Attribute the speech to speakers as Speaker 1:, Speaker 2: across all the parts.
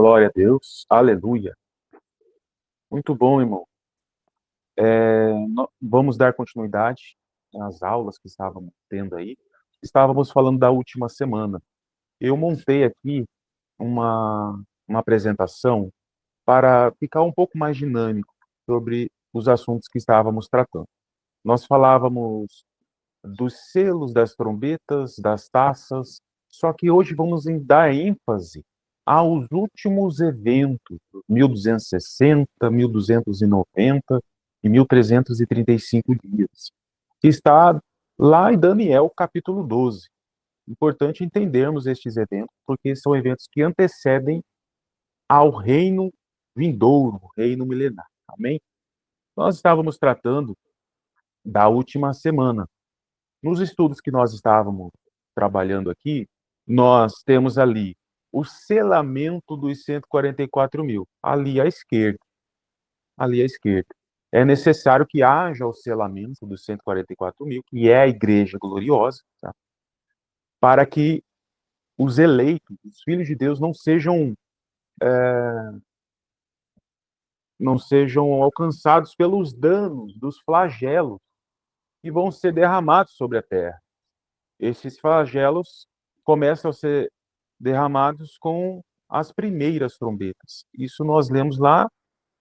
Speaker 1: Glória a Deus, aleluia. Muito bom, irmão. Vamos dar continuidade às aulas que estávamos tendo aí. Estávamos falando da última semana. Eu montei aqui uma apresentação para ficar um pouco mais dinâmico sobre os assuntos que estávamos tratando. Nós falávamos dos selos, das trombetas, das taças, só que hoje vamos dar ênfase aos últimos eventos, 1260, 1290 e 1335 dias, que está lá em Daniel, capítulo 12. Importante entendermos estes eventos, porque são eventos que antecedem ao reino vindouro, o reino milenar. Amém? Nós estávamos tratando da última semana. Nos estudos que nós estávamos trabalhando aqui, nós temos ali o selamento dos 144 mil, ali à esquerda. Ali à esquerda. É necessário que haja o selamento dos 144 mil, que é a igreja gloriosa, tá? Para que os eleitos, os filhos de Deus, não sejam alcançados pelos danos dos flagelos que vão ser derramados sobre a terra. Esses flagelos começam a ser derramados com as primeiras trombetas. Isso nós lemos lá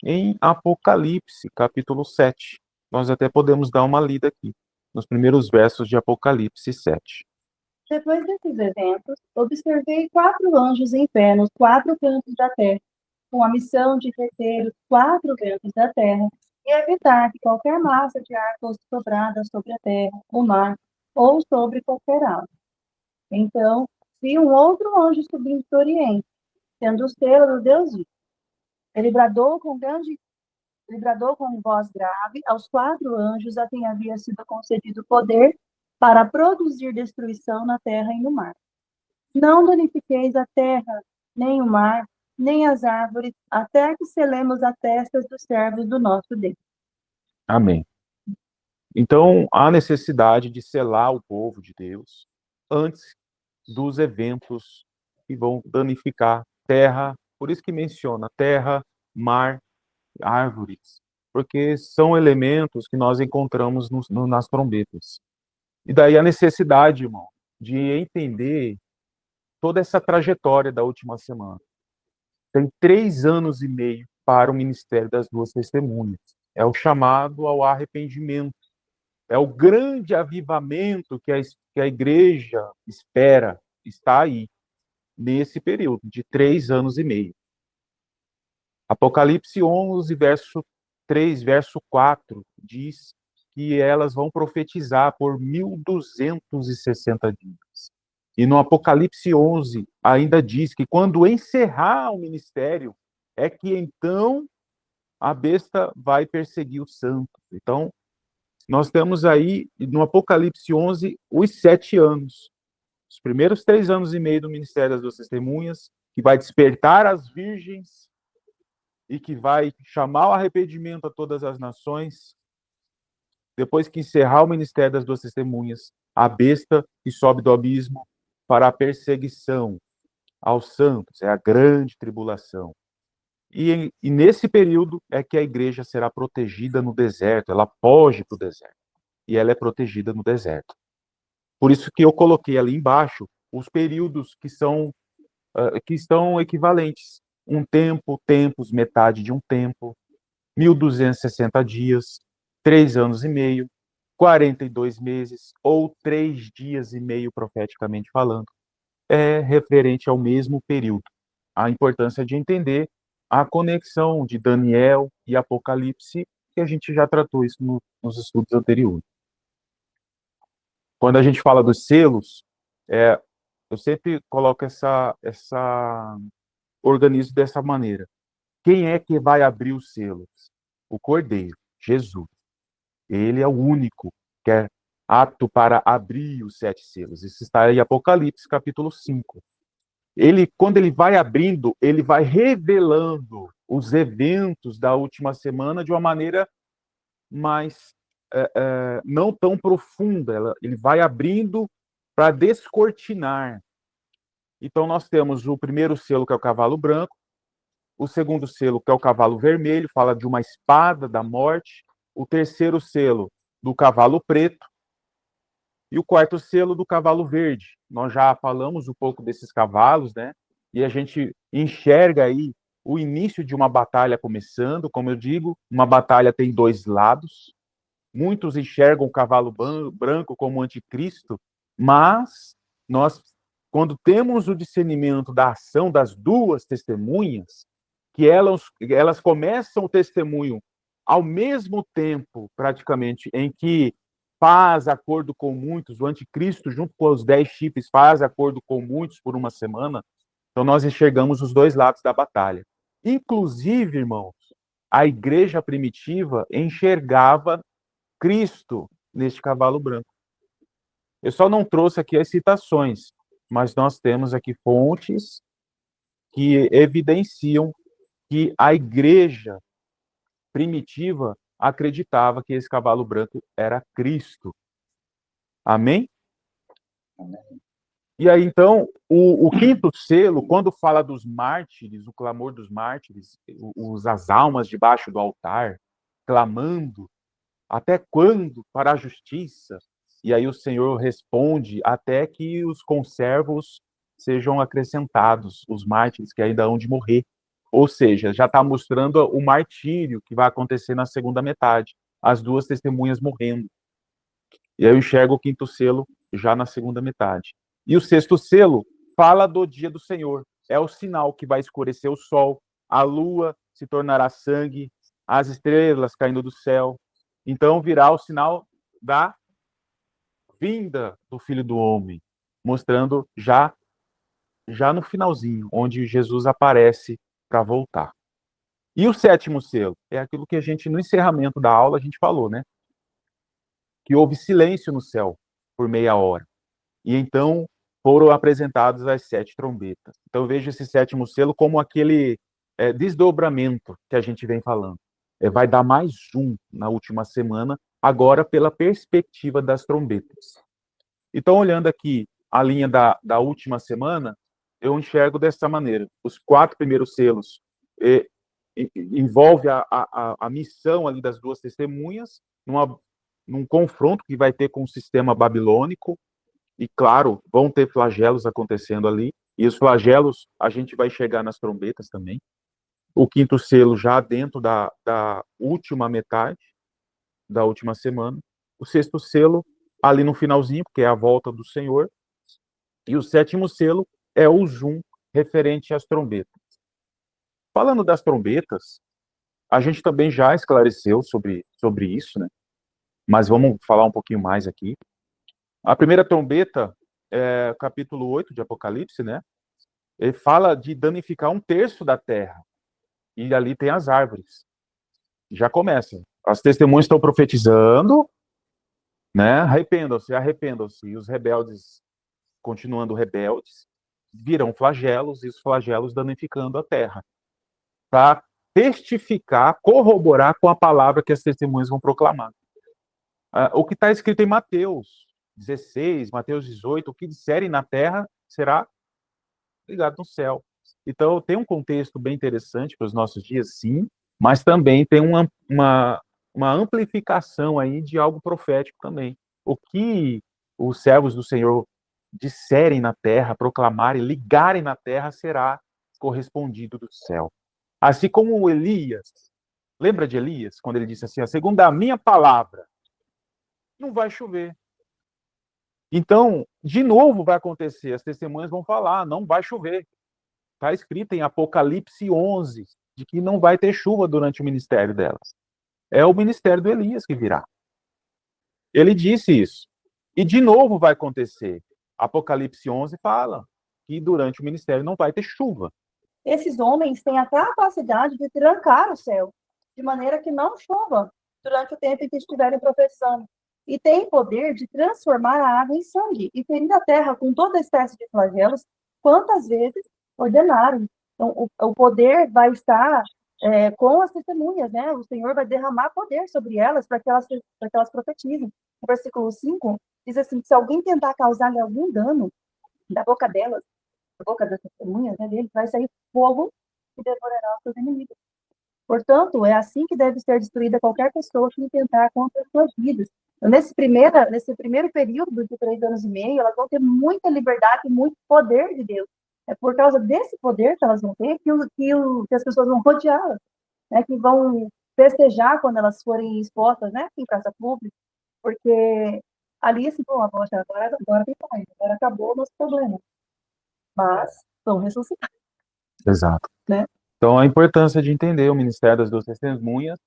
Speaker 1: em Apocalipse, capítulo 7. Nós até podemos dar uma lida aqui, nos primeiros versos de Apocalipse 7.
Speaker 2: Depois desses eventos, observei 4 anjos em pé nos 4 cantos da terra, com a missão de reter os 4 ventos da terra e evitar que qualquer massa de ar fosse sobrada sobre a terra, o mar ou sobre qualquer ave. Então, vi um outro anjo subindo do Oriente, tendo o selo do Deus vivo. Ele bradou com voz grave aos 4 anjos a quem havia sido concedido poder para produzir destruição na terra e no mar. Não danifiqueis a terra, nem o mar, nem as árvores, até que selemos as testas dos servos do nosso Deus.
Speaker 1: Amém. Então, há necessidade de selar o povo de Deus antes dos eventos que vão danificar terra, por isso que menciona terra, mar, árvores, porque são elementos que nós encontramos nas trombetas. E daí a necessidade, irmão, de entender toda essa trajetória da última semana. Tem 3 anos e meio para o ministério das duas testemunhas. É o chamado ao arrependimento. É o grande avivamento que a igreja espera, está aí, nesse período de 3 anos e meio. Apocalipse 11, verso 3, verso 4, diz que elas vão profetizar por 1260 dias. E no Apocalipse 11 ainda diz que quando encerrar o ministério, é que então a besta vai perseguir os santos. Então, nós temos aí, no Apocalipse 11, os 7 anos. Os primeiros 3 anos e meio do ministério das duas testemunhas, que vai despertar as virgens e que vai chamar o arrependimento a todas as nações. Depois que encerrar o ministério das duas testemunhas, a besta que sobe do abismo para a perseguição aos santos, é a grande tribulação. E nesse período é que a igreja será protegida no deserto, ela foge para o deserto, e ela é protegida no deserto. Por isso que eu coloquei ali embaixo os períodos que estão equivalentes. Um tempo, tempos, metade de um tempo, 1260 dias, 3 anos e meio, 42 meses, ou 3 dias e meio, profeticamente falando, é referente ao mesmo período. A importância de entender a conexão de Daniel e Apocalipse, que a gente já tratou isso nos estudos anteriores. Quando a gente fala dos selos, eu sempre coloco organizo dessa maneira. Quem é que vai abrir os selos? O Cordeiro, Jesus. Ele é o único que é apto para abrir os 7 selos. Isso está em Apocalipse, capítulo 5. Quando ele vai abrindo, ele vai revelando os eventos da última semana de uma maneira mais não tão profunda. Ele vai abrindo para descortinar. Então, nós temos o primeiro selo, que é o cavalo branco, O segundo selo, que é o cavalo vermelho, fala de uma espada da morte. O terceiro selo, do cavalo preto. E o quarto selo, do cavalo verde. Nós já falamos um pouco desses cavalos, né? E a gente enxerga aí o início de uma batalha começando. Como eu digo, uma batalha tem dois lados. Muitos enxergam o cavalo branco como anticristo, mas nós, quando temos o discernimento da ação das duas testemunhas, que elas começam o testemunho ao mesmo tempo, praticamente, em que faz acordo com muitos, o anticristo, junto com os 10 chifres, faz acordo com muitos por uma semana, então nós enxergamos os dois lados da batalha. Inclusive, irmãos, a igreja primitiva enxergava Cristo neste cavalo branco. Eu só não trouxe aqui as citações, mas nós temos aqui fontes que evidenciam que a igreja primitiva acreditava que esse cavalo branco era Cristo. Amém? E aí, então, o quinto selo, quando fala dos mártires, o clamor dos mártires, as almas debaixo do altar, clamando, até quando para a justiça? E aí o Senhor responde, até que os conservos sejam acrescentados, os mártires que ainda hão de morrer. Ou seja, já está mostrando o martírio que vai acontecer na segunda metade, as duas testemunhas morrendo. E aí eu enxergo o quinto selo já na segunda metade. E o sexto selo fala do dia do Senhor. É o sinal que vai escurecer o sol, a lua se tornará sangue, as estrelas caindo do céu. Então virá o sinal da vinda do Filho do Homem, mostrando já no finalzinho, onde Jesus aparece para voltar. E o sétimo selo é aquilo que a gente, no encerramento da aula, a gente falou, né? Que houve silêncio no céu por meia hora. E então foram apresentadas as 7 trombetas. Então eu vejo esse sétimo selo como aquele desdobramento que a gente vem falando. Vai dar mais um na última semana, agora pela perspectiva das trombetas. Então, olhando aqui a linha da última semana, eu enxergo dessa maneira. Os 4 primeiros selos envolve a missão ali das duas testemunhas, num confronto que vai ter com o sistema babilônico, e claro, vão ter flagelos acontecendo ali, e os flagelos a gente vai chegar nas trombetas também. O quinto selo já dentro da última metade, da última semana. O sexto selo ali no finalzinho, porque é a volta do Senhor. E o sétimo selo é o zoom referente às trombetas. Falando das trombetas, a gente também já esclareceu sobre isso, né? Mas vamos falar um pouquinho mais aqui. A primeira trombeta, capítulo 8 de Apocalipse, né? Ele fala de danificar 1/3 da terra. E ali tem as árvores. Já começa. As testemunhas estão profetizando, né? Arrependam-se, arrependam-se. E os rebeldes, continuando rebeldes, virão flagelos, e os flagelos danificando a terra. Para testificar, corroborar com a palavra que as testemunhas vão proclamar. O que está escrito em Mateus 16, Mateus 18, o que disserem na terra será ligado no céu. Então, tem um contexto bem interessante para os nossos dias, sim, mas também tem uma amplificação aí de algo profético também. O que os servos do Senhor disserem na terra, proclamarem, ligarem na terra, será correspondido do céu. Assim como Elias, lembra de Elias, quando ele disse assim, segundo a minha palavra, não vai chover. Então, de novo vai acontecer, as testemunhas vão falar, não vai chover. Está escrito em Apocalipse 11, de que não vai ter chuva durante o ministério delas. É o ministério do Elias que virá. Ele disse isso. E de novo vai acontecer. Apocalipse 11 fala que durante o ministério não vai ter chuva.
Speaker 2: Esses homens têm a capacidade de trancar o céu, de maneira que não chova durante o tempo em que estiverem profetizando. E têm poder de transformar a água em sangue e ferir a terra com toda espécie de flagelos, quantas vezes ordenaram. Então, o poder vai estar com as testemunhas, né? O Senhor vai derramar poder sobre elas para que elas profetizem. No versículo 5, diz assim, se alguém tentar causar-lhe algum dano da boca delas, da boca das testemunhas, né, deles, vai sair fogo e devorará os seus inimigos. Portanto, é assim que deve ser destruída qualquer pessoa que intentar contra as suas vidas. Então, nesse primeiro período de 3 anos e meio, elas vão ter muita liberdade e muito poder de Deus. É por causa desse poder que elas vão ter que as pessoas vão rodeá-las, né? Que vão festejar quando elas forem expostas, né? Em praça pública, porque ali, assim, pô, poxa, agora tem paz, agora acabou o nosso problema. Mas vão ressuscitar,
Speaker 1: Exato.
Speaker 2: né?
Speaker 1: Então, a importância de entender o ministério das duas testemunhas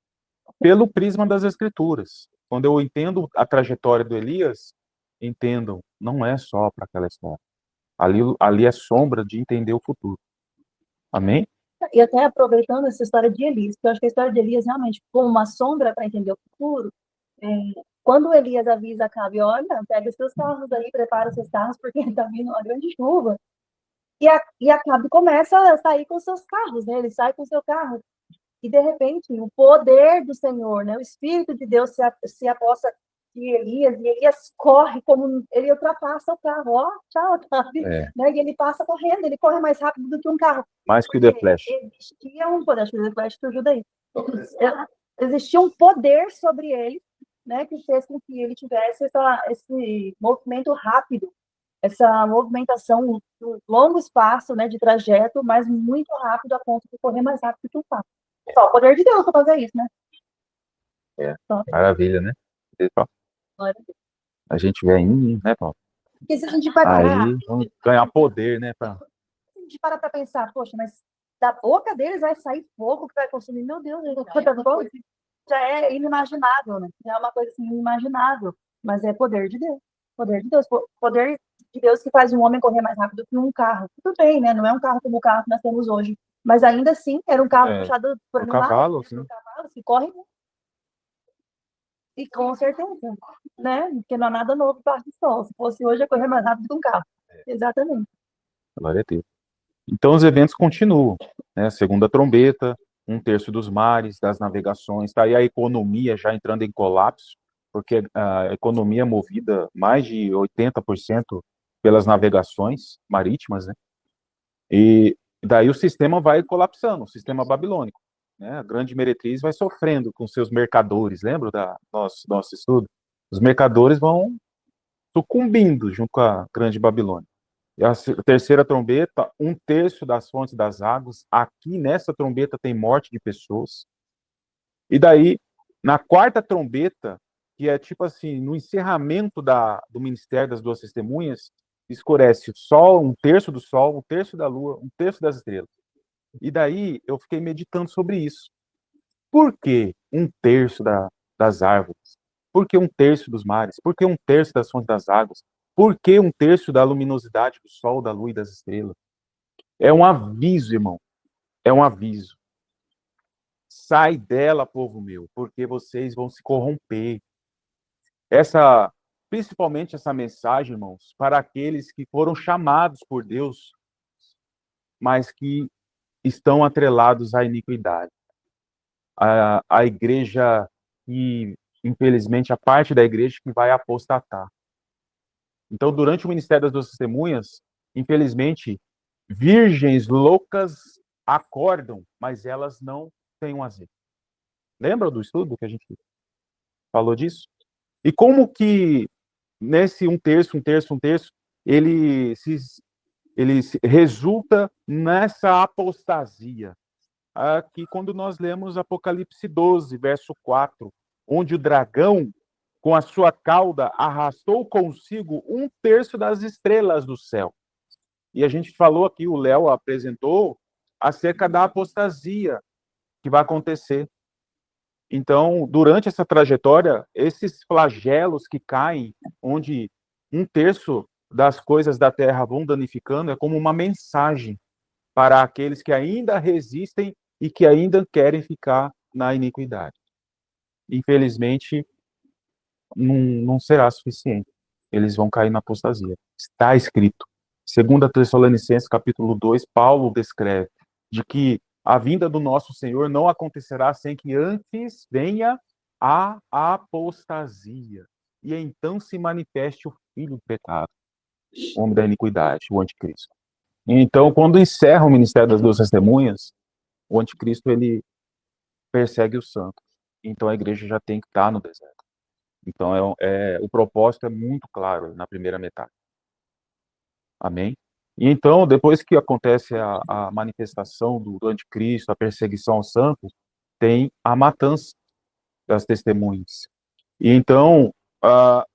Speaker 1: pelo prisma das Escrituras. Quando eu entendo a trajetória do Elias, entendo, não é só para aquela história. Ali é sombra de entender o futuro. Amém?
Speaker 2: E até aproveitando essa história de Elias, que eu acho que a história de Elias realmente, como uma sombra para entender o futuro, quando Elias avisa Acabe, olha, pega os seus carros aí, prepara os seus carros, porque está vindo uma grande chuva. E Acabe começa a sair com os seus carros, né? Ele sai com o seu carro. E, de repente, o poder do Senhor, né? O Espírito de Deus se aposta de Elias, e Elias corre como ele ultrapassa o carro. Ó, tchau, Acabe. Né? E ele passa correndo, ele corre mais rápido do que um carro.
Speaker 1: Mais que o The Flash.
Speaker 2: Existia um poder, acho que o The Flash te ajuda aí. Existia um poder sobre ele, né? Que fez com que ele tivesse esse movimento rápido, essa movimentação, um longo espaço, né, de trajeto, mas muito rápido, a ponto de correr mais rápido que um carro. Só o poder de Deus para fazer isso, né?
Speaker 1: Maravilha, né? A gente vê aí, né, Paulo?
Speaker 2: Porque se a gente vai parar...
Speaker 1: Aí, vamos ganhar poder, né?
Speaker 2: Se a gente parar para pensar, poxa, mas da boca deles vai sair fogo que vai consumir, meu Deus, já é inimaginável, né? Já é uma coisa assim, inimaginável, mas é poder de Deus. Poder de Deus. Poder de Deus que faz um homem correr mais rápido que um carro. Tudo bem, né? Não é um carro como o carro que nós temos hoje, mas ainda assim era um carro puxado por
Speaker 1: um cavalo,
Speaker 2: assim. Um cavalo que corre. E com certeza, né? Porque não há nada novo para o sol. Se fosse hoje, ia correr mais rápido que um carro. Exatamente.
Speaker 1: Glória a Deus. Então, os eventos continuam, né? Segunda trombeta, 1/3 dos mares, das navegações, está aí a economia já entrando em colapso, porque a economia é movida mais de 80% pelas navegações marítimas, né? E daí o sistema vai colapsando, o sistema babilônico, né? A grande meretriz vai sofrendo com seus mercadores, lembra da nosso estudo? Os mercadores vão sucumbindo junto com a grande Babilônia. E a terceira trombeta, 1/3 das fontes das águas. Aqui nessa trombeta tem morte de pessoas. E daí, na quarta trombeta, que é tipo assim, no encerramento do ministério das duas testemunhas, escurece o sol, 1/3 do sol, 1/3 da lua, 1/3 das estrelas. E daí eu fiquei meditando sobre isso. Por que 1/3 das árvores? Por que 1/3 dos mares? Por que 1/3 das fontes das águas? Por que 1/3 da luminosidade do sol, da lua e das estrelas? É um aviso, irmão. É um aviso. Sai dela, povo meu, porque vocês vão se corromper. Principalmente essa mensagem, irmãos, para aqueles que foram chamados por Deus, mas que estão atrelados à iniquidade. A igreja que, infelizmente, a parte da igreja que vai apostatar. Então, durante o ministério das duas testemunhas, infelizmente, virgens loucas acordam, mas elas não têm um azeite. Lembra do estudo que a gente falou disso? E como que nesse 1/3, 1/3, 1/3, ele resulta nessa apostasia? Aqui, quando nós lemos Apocalipse 12, verso 4, onde o dragão, com a sua cauda, arrastou consigo 1/3 das estrelas do céu. E a gente falou aqui, o Léo apresentou, acerca da apostasia que vai acontecer. Então, durante essa trajetória, esses flagelos que caem, onde 1/3 das coisas da terra vão danificando, é como uma mensagem para aqueles que ainda resistem e que ainda querem ficar na iniquidade. Infelizmente, não será suficiente. Eles vão cair na apostasia. Está escrito. 2 Tessalonicenses, capítulo 2, Paulo descreve de que a vinda do nosso Senhor não acontecerá sem que antes venha a apostasia. E então se manifeste o filho do pecado, o homem da iniquidade, o anticristo. Então, quando encerra o ministério das duas testemunhas, o anticristo, ele persegue os santos. Então, a igreja já tem que estar no deserto. Então, o propósito é muito claro na primeira metade. Amém? E então, depois que acontece a manifestação do anticristo, a perseguição aos santos, tem a matança das testemunhas. E então,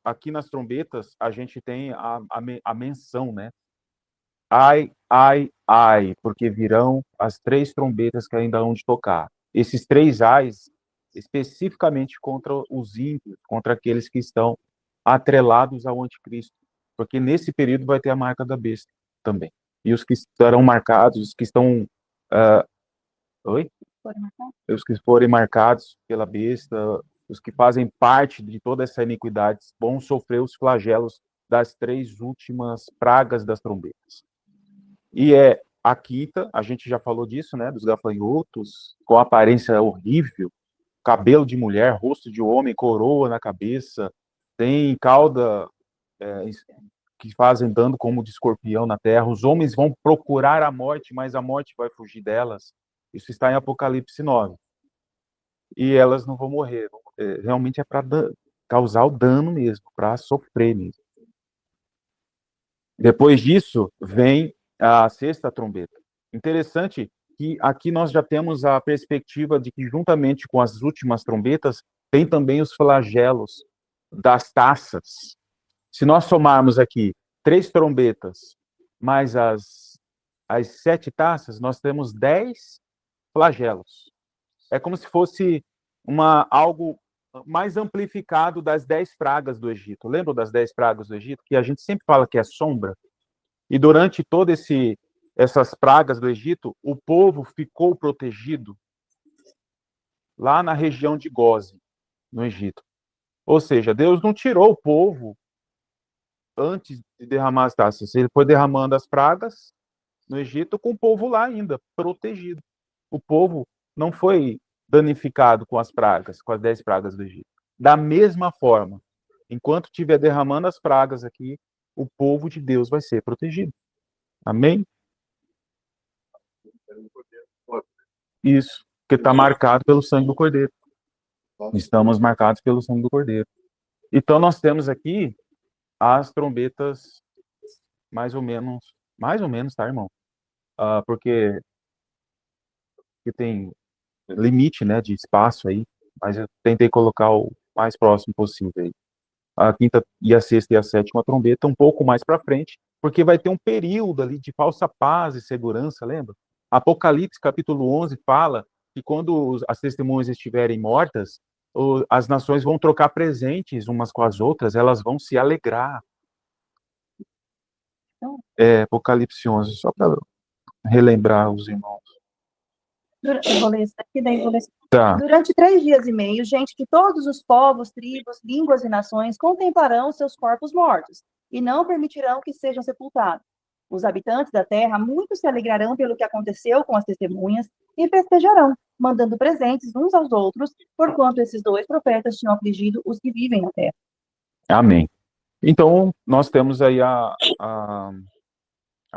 Speaker 1: aqui nas trombetas, a gente tem a menção, né? Ai, ai, ai, porque virão as 3 trombetas que ainda hão de tocar. Esses 3 ais, especificamente contra os ímpios, contra aqueles que estão atrelados ao anticristo. Porque nesse período vai ter a marca da besta também. E os que estarão marcados, os que estão... Oi? Os que forem marcados pela besta, os que fazem parte de toda essa iniquidade, vão sofrer os flagelos das 3 últimas pragas das trombetas. E a quinta, a gente já falou disso, né, dos gafanhotos, com aparência horrível, cabelo de mulher, rosto de homem, coroa na cabeça, tem cauda que fazem dano como de escorpião na terra. Os homens vão procurar a morte, mas a morte vai fugir delas. Isso está em Apocalipse 9. E elas não vão morrer. Realmente é para causar o dano mesmo, para sofrer mesmo. Depois disso, vem a 6ª trombeta. Interessante que aqui nós já temos a perspectiva de que, juntamente com as últimas trombetas, tem também os flagelos das taças. Se nós somarmos aqui 3 trombetas mais as 7 taças, nós temos 10 flagelos. É como se fosse algo mais amplificado das 10 pragas do Egito. Lembram das 10 pragas do Egito? Que a gente sempre fala que é sombra. E durante todas essas pragas do Egito, o povo ficou protegido lá na região de Gósen, no Egito. Ou seja, Deus não tirou o povo antes de derramar as taças. Ele foi derramando as pragas no Egito com o povo lá ainda, protegido. O povo não foi danificado com as pragas, com as 10 pragas do Egito. Da mesma forma, enquanto estiver derramando as pragas aqui, o povo de Deus vai ser protegido. Amém? Isso, porque está marcado pelo sangue do Cordeiro. Estamos marcados pelo sangue do Cordeiro. Então, nós temos aqui as trombetas mais ou menos, tá, irmão? Porque tem limite, né, de espaço aí, mas eu tentei colocar o mais próximo possível aí. A quinta e a sexta e a sétima trombeta um pouco mais para frente, porque vai ter um período ali de falsa paz e segurança, lembra? Apocalipse, capítulo 11, fala que quando as testemunhas estiverem mortas, as nações vão trocar presentes umas com as outras, elas vão se alegrar. Apocalipse 11, só para relembrar os irmãos.
Speaker 2: Eu vou ler isso daqui, daí vou ler isso.
Speaker 1: Tá.
Speaker 2: Durante 3 dias e meio, gente de todos os povos, tribos, línguas e nações contemplarão seus corpos mortos e não permitirão que sejam sepultados. Os habitantes da terra muito se alegrarão pelo que aconteceu com as testemunhas e festejarão, mandando presentes uns aos outros, porquanto esses 2 profetas tinham afligido os que vivem na terra.
Speaker 1: Amém. Então, nós temos aí a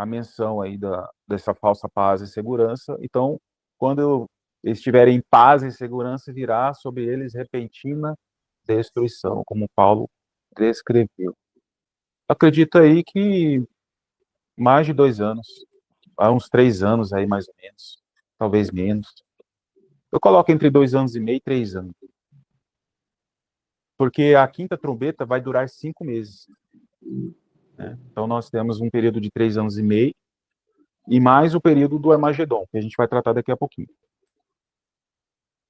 Speaker 1: menção aí dessa falsa paz e segurança. Então, quando estiverem em paz e segurança, virá sobre eles repentina destruição, como Paulo descreveu. Acredito aí que mais de 2 anos, há uns 3 anos aí, mais ou menos, talvez menos. Eu coloco entre 2 anos e meio e 3 anos. Porque a quinta trombeta vai durar 5 meses. Né? Então, nós temos um período de 3 anos e meio, e mais o período do Armagedon, que a gente vai tratar daqui a pouquinho.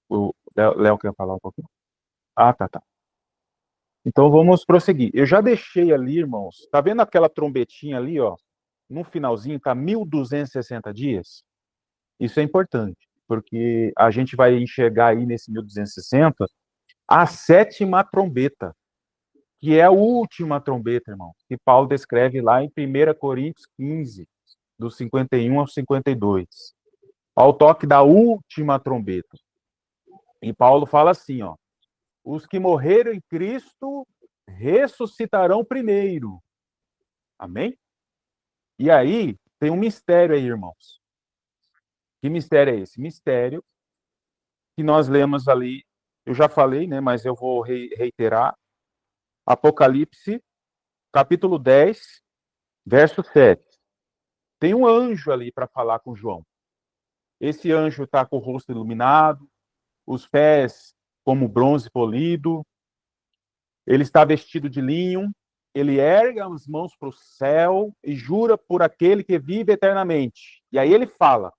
Speaker 1: O Léo quer falar um pouquinho? Tá. Então vamos prosseguir. Eu já deixei ali, irmãos, tá vendo aquela trombetinha ali, ó? No finalzinho tá 1260 dias. Isso é importante, porque a gente vai enxergar aí nesse 1260 a 7ª trombeta, que é a última trombeta, irmão, que Paulo descreve lá em 1 Coríntios 15, do 51 ao 52. Ao toque da última trombeta. E Paulo fala assim, ó: os que morreram em Cristo ressuscitarão primeiro. Amém? E aí, tem um mistério aí, irmãos. Que mistério é esse? Mistério que nós lemos ali, eu já falei, né, mas eu vou reiterar, Apocalipse, capítulo 10, verso 7. Tem um anjo ali para falar com João. Esse anjo está com o rosto iluminado, os pés como bronze polido, ele está vestido de linho, ele ergue as mãos para o céu e jura por aquele que vive eternamente. E aí ele fala.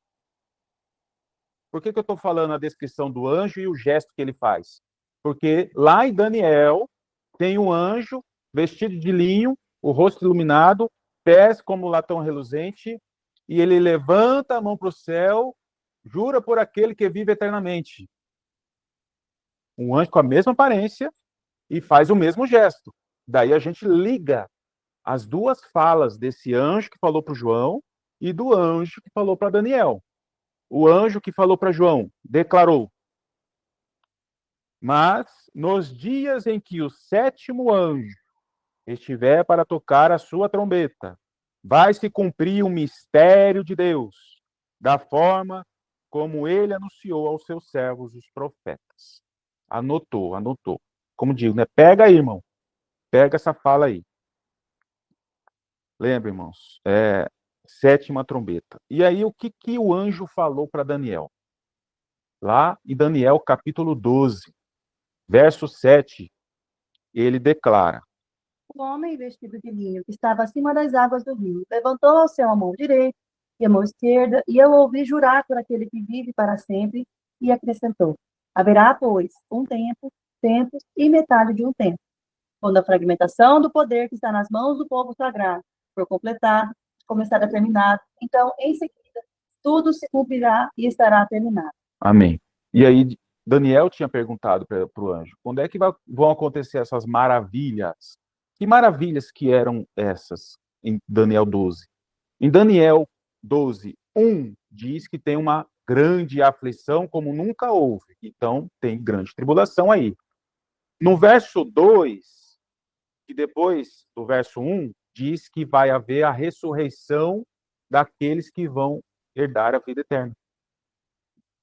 Speaker 1: Por que eu estou falando a descrição do anjo e o gesto que ele faz? Porque lá em Daniel tem um anjo vestido de linho, o rosto iluminado, pés como latão reluzente, e ele levanta a mão para o céu, jura por aquele que vive eternamente. Um anjo com a mesma aparência e faz o mesmo gesto. Daí a gente liga as duas falas desse anjo que falou para o João e do anjo que falou para Daniel. O anjo que falou para João declarou: mas nos dias em que o sétimo anjo estiver para tocar a sua trombeta, vai se cumprir o mistério de Deus, da forma como ele anunciou aos seus servos, os profetas. Anotou, anotou. Como digo, né? Pega aí, irmão. Pega essa fala aí. Lembra, irmãos? Sétima trombeta. E aí, o que o anjo falou para Daniel? Lá em Daniel, capítulo 12, verso 7, ele declara:
Speaker 2: O homem vestido de linho, que estava acima das águas do rio, levantou ao céu a mão direita e a mão esquerda, e eu ouvi jurar por aquele que vive para sempre, e acrescentou: haverá, pois, um tempo, tempos e metade de um tempo, quando a fragmentação do poder que está nas mãos do povo sagrado for completada, começar a terminar, então, em seguida, tudo se cumprirá e estará terminado.
Speaker 1: amém. E aí, Daniel tinha perguntado para o anjo: quando é que vão acontecer essas maravilhas? Que maravilhas que eram essas em Daniel 12? Em Daniel 12, 1, diz que tem uma grande aflição como nunca houve. Então, tem grande tribulação aí. No verso 2, que depois do verso 1, diz que vai haver a ressurreição daqueles que vão herdar a vida eterna.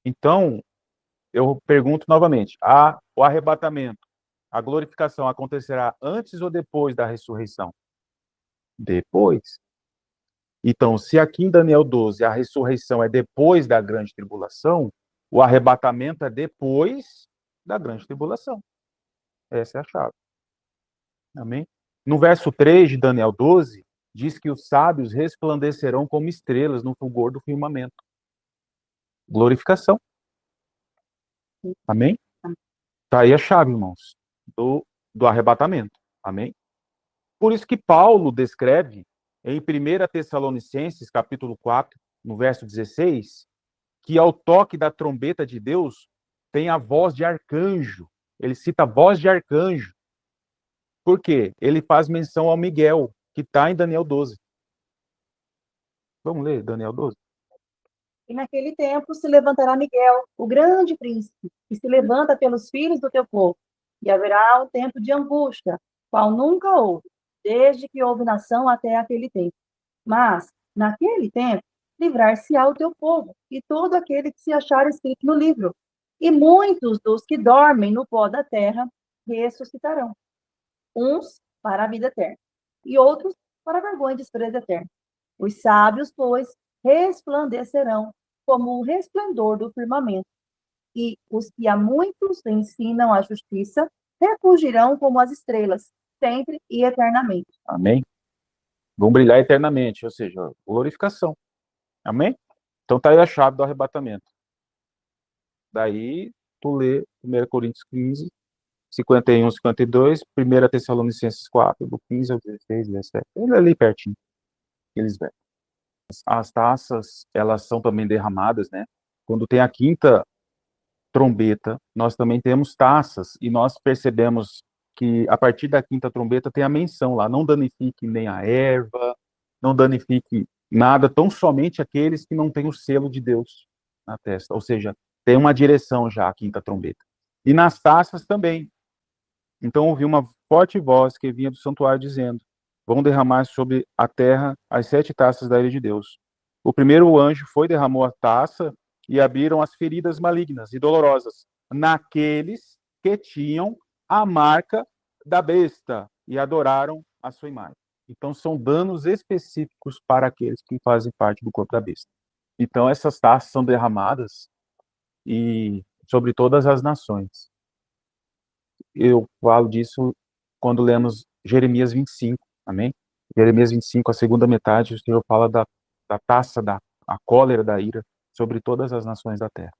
Speaker 1: Então, eu pergunto novamente, o arrebatamento, a glorificação acontecerá antes ou depois da ressurreição? Depois. Então, se aqui em Daniel 12 a ressurreição é depois da grande tribulação, o arrebatamento é depois da grande tribulação. Essa é a chave. Amém? No verso 3 de Daniel 12, diz que os sábios resplandecerão como estrelas no fulgor do firmamento. Glorificação. Amém? Está aí a chave, irmãos, do arrebatamento. Amém? Por isso que Paulo descreve em 1 Tessalonicenses, capítulo 4, no verso 16, que ao toque da trombeta de Deus tem a voz de arcanjo. Ele cita a voz de arcanjo. Por quê? Ele faz menção ao Miguel, que está em Daniel 12. Vamos ler Daniel 12?
Speaker 2: E naquele tempo se levantará Miguel, o grande príncipe, que se levanta pelos filhos do teu povo. E haverá um tempo de angústia, qual nunca houve, desde que houve nação até aquele tempo. Mas, naquele tempo, livrar-se-á o teu povo, e todo aquele que se achar escrito no livro. E muitos dos que dormem no pó da terra ressuscitarão. Uns para a vida eterna, e outros para a vergonha e desprezo eterno. Os sábios, pois, resplandecerão como o resplendor do firmamento, e os que a muitos ensinam a justiça refulgirão como as estrelas, sempre e eternamente.
Speaker 1: Amém? Vão brilhar eternamente, ou seja, glorificação. Amém? Então está aí a chave do arrebatamento. Daí, tu lê 1 Coríntios 15, 51, 52, 1 Tessalonicenses 4, do 15 ao 16, 17. Ele é ali pertinho. Eles verem. As taças, elas são também derramadas, né? Quando tem a quinta trombeta, nós também temos taças, e nós percebemos que a partir da quinta trombeta tem a menção lá: não danifique nem a erva, não danifique nada, tão somente aqueles que não têm o selo de Deus na testa. Ou seja, tem uma direção já a quinta trombeta. E nas taças também. Então ouvi uma forte voz que vinha do santuário dizendo: vão derramar sobre a terra as 7 taças da ira de Deus. O primeiro anjo foi, derramou a taça, e abriram as feridas malignas e dolorosas naqueles que tinham a marca da besta e adoraram a sua imagem. Então, são danos específicos para aqueles que fazem parte do corpo da besta. Então, essas taças são derramadas e sobre todas as nações. Eu falo disso quando lemos Jeremias 25, amém? Jeremias 25, a segunda metade, o Senhor fala da taça, a cólera da ira sobre todas as nações da terra.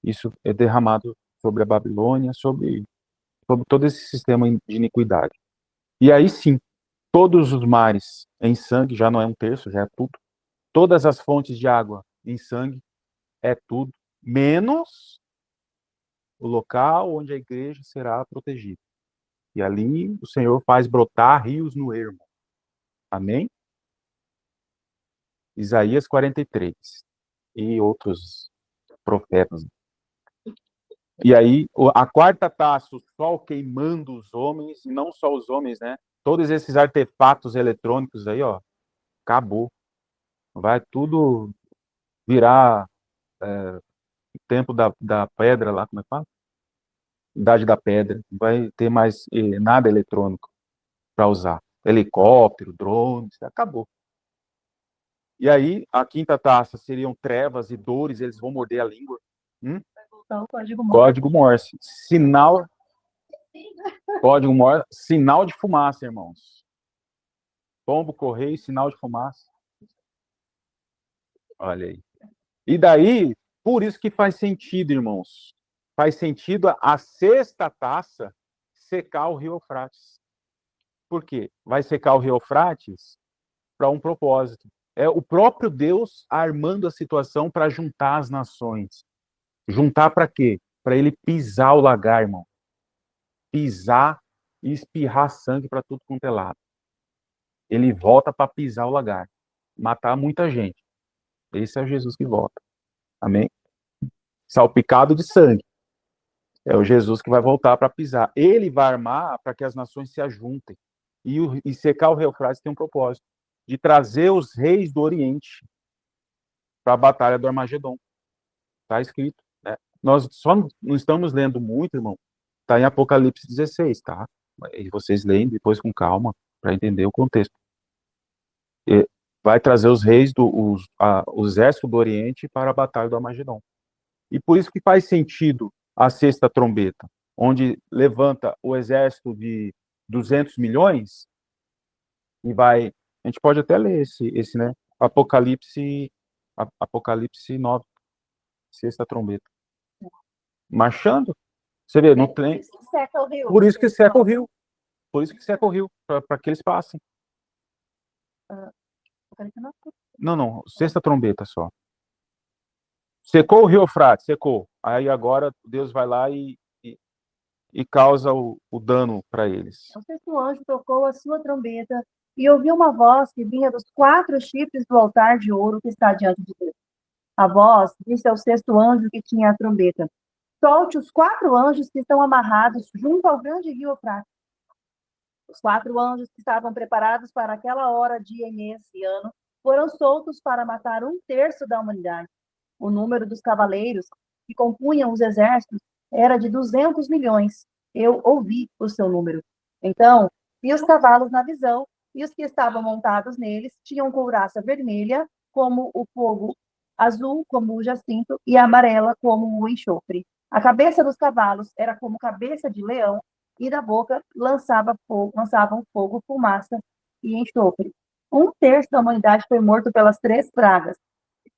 Speaker 1: Isso é derramado sobre a Babilônia, sobre todo esse sistema de iniquidade. E aí sim, todos os mares em sangue, já não é um terço, já é tudo. Todas as fontes de água em sangue, é tudo, menos o local onde a igreja será protegida. E ali o Senhor faz brotar rios no ermo. Amém? Isaías 43 e outros profetas. E aí, a quarta taça, o sol queimando os homens, e não só os homens, né? Todos esses artefatos eletrônicos aí, ó, acabou. Vai tudo virar o tempo da pedra lá, como é que fala? Idade da pedra. Não vai ter mais nada eletrônico para usar. Helicóptero, drones, acabou. E aí, a quinta taça seriam trevas e dores, eles vão morder a língua.
Speaker 2: Vai voltar o código Morse.
Speaker 1: Código Morse. Código Morse, sinal de fumaça, irmãos. Pombo, correio, sinal de fumaça. Olha aí. E daí, por isso que faz sentido, irmãos. Faz sentido a sexta taça secar o rio Eufrates. Por quê? Vai secar o rio Eufrates para um propósito. É o próprio Deus armando a situação para juntar as nações. Juntar para quê? Para ele pisar o lagar, irmão. Pisar e espirrar sangue para tudo quanto é lado. Ele volta para pisar o lagar. Matar muita gente. Esse é o Jesus que volta. Amém? Salpicado de sangue. É o Jesus que vai voltar para pisar. Ele vai armar para que as nações se ajuntem. E secar o rio Eufrates tem um propósito. De trazer os reis do Oriente para a batalha do Armagedon. Está escrito. Né? Nós só não estamos lendo muito, irmão. Está em Apocalipse 16, tá? E vocês leem depois com calma para entender o contexto. E vai trazer os reis, o exército do Oriente para a batalha do Armagedon. E por isso que faz sentido a sexta trombeta, onde levanta o exército de 200 milhões e vai... A gente pode até ler esse né? Apocalipse 9, sexta trombeta. Marchando. Você vê, não tem...
Speaker 2: Por isso que seca o rio.
Speaker 1: Por isso que seca o rio. Por isso que seca o rio, para que eles passem. Não, sexta trombeta só. Secou o rio Eufrates, secou. Aí agora Deus vai lá e causa o dano para eles.
Speaker 2: O sexto anjo tocou a sua trombeta e ouviu uma voz que vinha dos 4 chifres do altar de ouro que está diante de Deus. A voz disse ao sexto anjo que tinha a trombeta: solte os 4 anjos que estão amarrados junto ao grande rio Eufrates. Os 4 anjos que estavam preparados para aquela hora, dia e mês e ano, foram soltos para matar 1/3 da humanidade. O número dos cavaleiros que compunham os exércitos era de 200 milhões. Eu ouvi o seu número. Então, vi os cavalos na visão, e os que estavam montados neles tinham couraça vermelha, como o fogo, azul, como o jacinto, e amarela, como o enxofre. A cabeça dos cavalos era como cabeça de leão, e da boca lançavam fogo, fumaça e enxofre. 1/3 da humanidade foi morto pelas 3 pragas: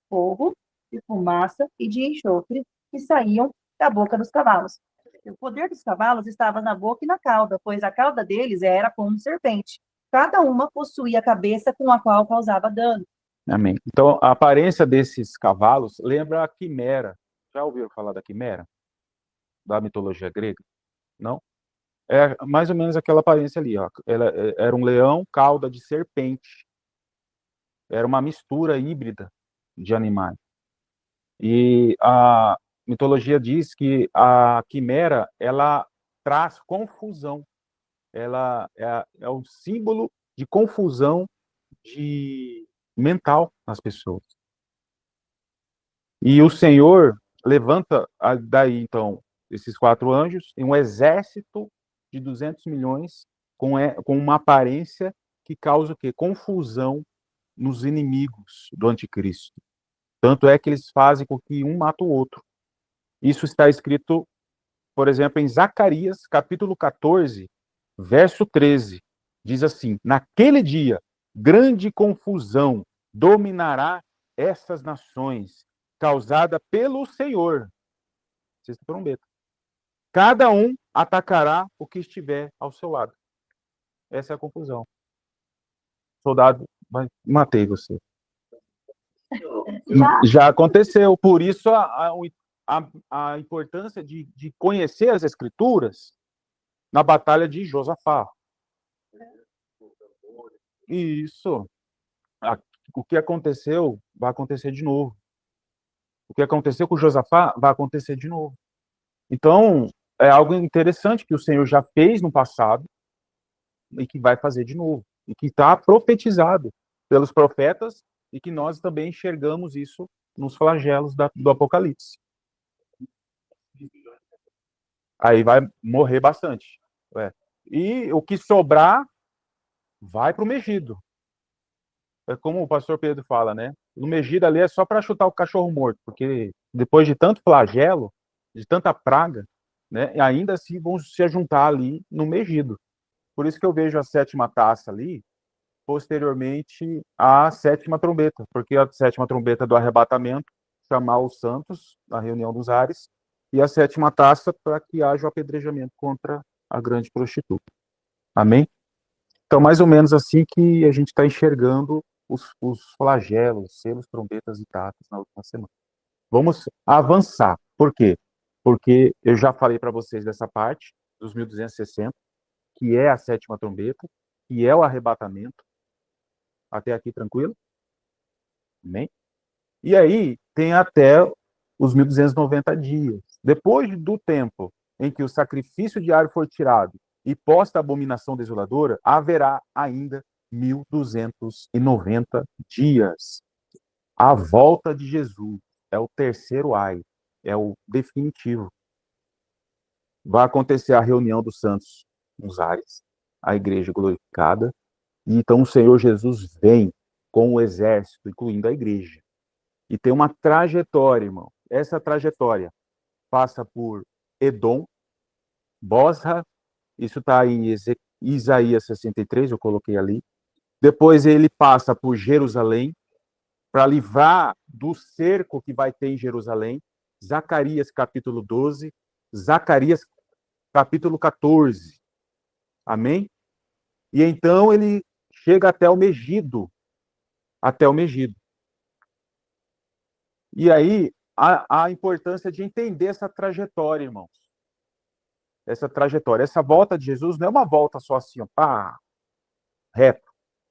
Speaker 2: fogo, de fumaça e de enxofre, que saíam da boca dos cavalos. O poder dos cavalos estava na boca e na cauda, pois a cauda deles era como serpente. Cada uma possuía a cabeça com a qual causava dano.
Speaker 1: Amém. Então, a aparência desses cavalos lembra a quimera. Já ouviram falar da quimera? Da mitologia grega? Não? É mais ou menos aquela aparência ali, ó. Ela era um leão, cauda de serpente. Era uma mistura híbrida de animais. E a mitologia diz que a quimera, ela traz confusão. Ela é um símbolo de confusão mental nas pessoas. E o Senhor levanta daí, então, esses 4 anjos e um exército de 200 milhões com uma aparência que causa o quê? Confusão nos inimigos do anticristo. Tanto é que eles fazem com que um mata o outro. Isso está escrito, por exemplo, em Zacarias, capítulo 14, verso 13. Diz assim: naquele dia, grande confusão dominará essas nações, causada pelo Senhor. Sexta trombeta. Cada um atacará o que estiver ao seu lado. Essa é a conclusão. Soldado, matei você. Já aconteceu. Por isso a importância de conhecer as Escrituras na batalha de Josafá. Isso. O que aconteceu vai acontecer de novo. O que aconteceu com Josafá vai acontecer de novo. Então, é algo interessante que o Senhor já fez no passado e que vai fazer de novo. E que está profetizado pelos profetas e que nós também enxergamos isso nos flagelos do Apocalipse. Aí vai morrer bastante. E o que sobrar vai para o Megido. É como o pastor Pedro fala, né? No Megido ali é só para chutar o cachorro morto, porque depois de tanto flagelo, de tanta praga, né, ainda assim vão se juntar ali no Megido. Por isso que eu vejo a 7ª taça ali, posteriormente à 7ª trombeta, porque a 7ª trombeta do arrebatamento, chamar os santos, na reunião dos ares, e a 7ª taça para que haja o apedrejamento contra a grande prostituta. Amém? Então, mais ou menos assim que a gente está enxergando os flagelos, selos, trombetas e taças na última semana. Vamos avançar. Por quê? Porque eu já falei para vocês dessa parte, dos 1260, que é a 7ª trombeta, que é o arrebatamento. Até aqui, tranquilo? Amém? E aí, tem até os 1290 dias. Depois do tempo em que o sacrifício diário for tirado e posta a abominação desoladora, haverá ainda 1290 dias. A volta de Jesus é o terceiro ai, é o definitivo. Vai acontecer a reunião dos santos nos ares, a igreja glorificada, e então o Senhor Jesus vem com o exército, incluindo a igreja. E tem uma trajetória, irmão. Essa trajetória passa por Edom, Bosra, isso está em Isaías 63, eu coloquei ali. Depois ele passa por Jerusalém, para livrar do cerco que vai ter em Jerusalém. Zacarias capítulo 12, Zacarias capítulo 14. Amém? E então ele chega até o Megido. Até o Megido. E aí, a importância de entender essa trajetória, irmãos. Essa trajetória. Essa volta de Jesus não é uma volta só assim, ó, pá, reto.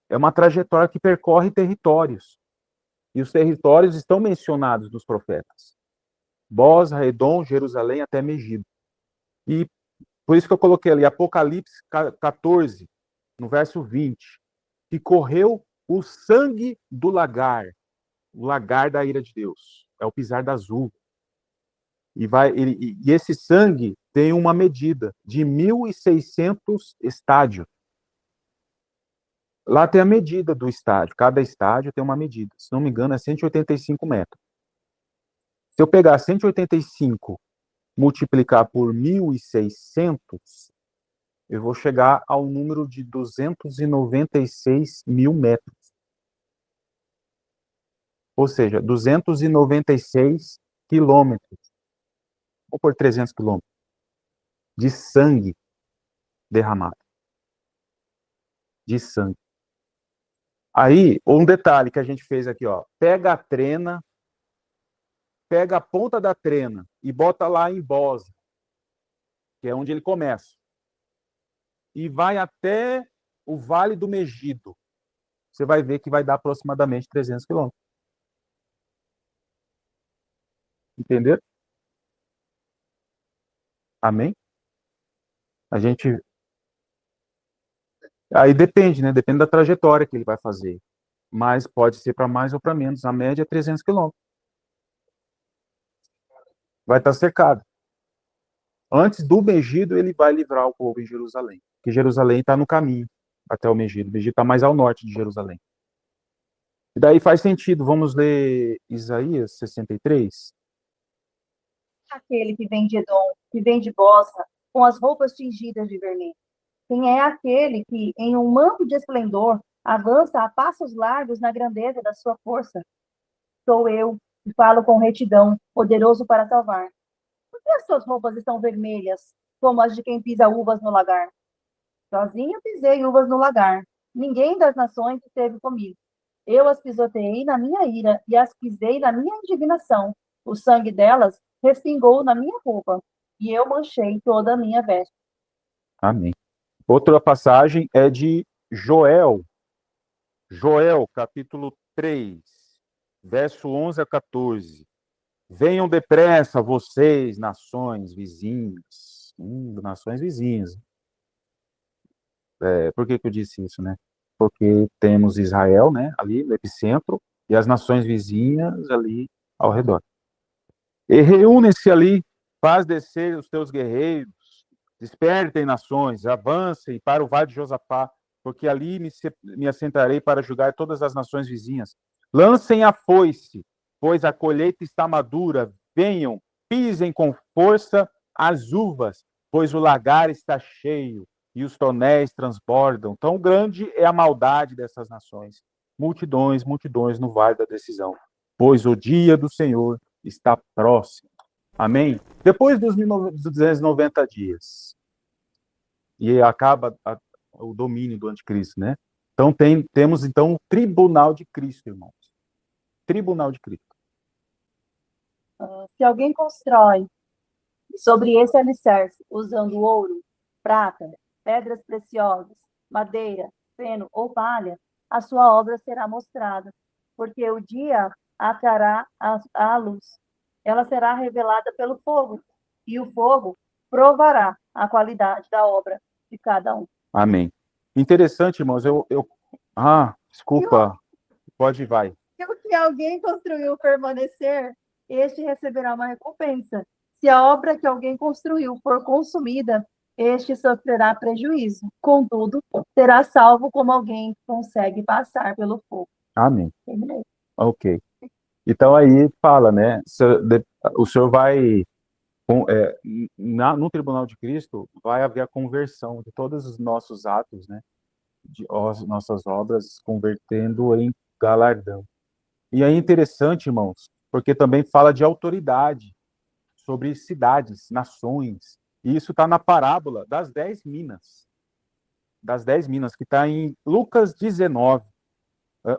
Speaker 1: É uma trajetória que percorre territórios. E os territórios estão mencionados nos profetas. Bosra, Edom, Jerusalém, até Megido. E por isso que eu coloquei ali, Apocalipse 14, no verso 20, que correu o sangue do lagar, o lagar da ira de Deus. É o pisar das uvas. E esse sangue tem uma medida de 1.600 estádios. Lá tem a medida do estádio. Cada estádio tem uma medida. Se não me engano, é 185 metros. Se eu pegar 185 multiplicar por 1.600, eu vou chegar ao número de 296 mil metros. Ou seja, 296 quilômetros. Ou por 300 quilômetros. De sangue derramado. De sangue. Aí, um detalhe que a gente fez aqui, ó. Pega a trena, pega a ponta da trena e bota lá em Bosra, que é onde ele começa. E vai até o Vale do Megido. Você vai ver que vai dar aproximadamente 300 quilômetros. Entendeu? Amém? A gente. Aí depende, né? Depende da trajetória que ele vai fazer. Mas pode ser para mais ou para menos. A média é 300 quilômetros. vai estar cercado. Antes do Megido, ele vai livrar o povo em Jerusalém. Porque Jerusalém está no caminho até o Megido. O Megido está mais ao norte de Jerusalém. E daí faz sentido. Vamos ler Isaías 63.
Speaker 2: Aquele que vem de Edom, que vem de Bosra, com as roupas tingidas de vermelho? Quem é aquele que, em um manto de esplendor, avança a passos largos na grandeza da sua força? Sou eu, que falo com retidão, poderoso para salvar. Por que as suas roupas estão vermelhas, como as de quem pisa uvas no lagar? Sozinho pisei uvas no lagar. Ninguém das nações esteve comigo. Eu as pisoteei na minha ira e as pisei na minha indignação. O sangue delas respingou na minha roupa, e eu manchei toda a minha veste.
Speaker 1: Amém. Outra passagem é de Joel. Joel, capítulo 3, verso 11 a 14. Venham depressa vocês, nações vizinhas. Nações vizinhas. Por que eu disse isso, né? Porque temos Israel, né, ali no epicentro, e as nações vizinhas ali ao redor. E reúnem-se ali, faz descer os teus guerreiros, despertem nações, avancem para o vale de Josafá, porque ali me assentarei para julgar todas as nações vizinhas. Lancem a foice, pois a colheita está madura. Venham, pisem com força as uvas, pois o lagar está cheio e os tonéis transbordam. Tão grande é a maldade dessas nações. Multidões, multidões no vale da decisão, pois o dia do Senhor está próximo. Amém? Depois dos 290 dias, e acaba o domínio do anticristo, né? Então temos então o tribunal de Cristo, irmãos. Tribunal de Cristo.
Speaker 2: Se alguém constrói sobre esse alicerce usando ouro, prata, pedras preciosas, madeira, feno ou palha, a sua obra será mostrada, porque o dia a trará à luz. Ela será revelada pelo fogo, e o fogo provará a qualidade da obra de cada um.
Speaker 1: Amém. Interessante, irmãos. Desculpa. Pode ir, vai.
Speaker 2: Se o que alguém construiu permanecer, este receberá uma recompensa. Se a obra que alguém construiu for consumida, este sofrerá prejuízo. Contudo, será salvo como alguém consegue passar pelo fogo.
Speaker 1: Amém.
Speaker 2: Terminei.
Speaker 1: Ok. Então aí fala, né? O senhor vai no tribunal de Cristo vai haver a conversão de todos os nossos atos, né? De nossas obras convertendo em galardão. E é interessante, irmãos, porque também fala de autoridade sobre cidades, nações. E isso está na parábola das 10 minas. Das 10 minas, que está em Lucas 19,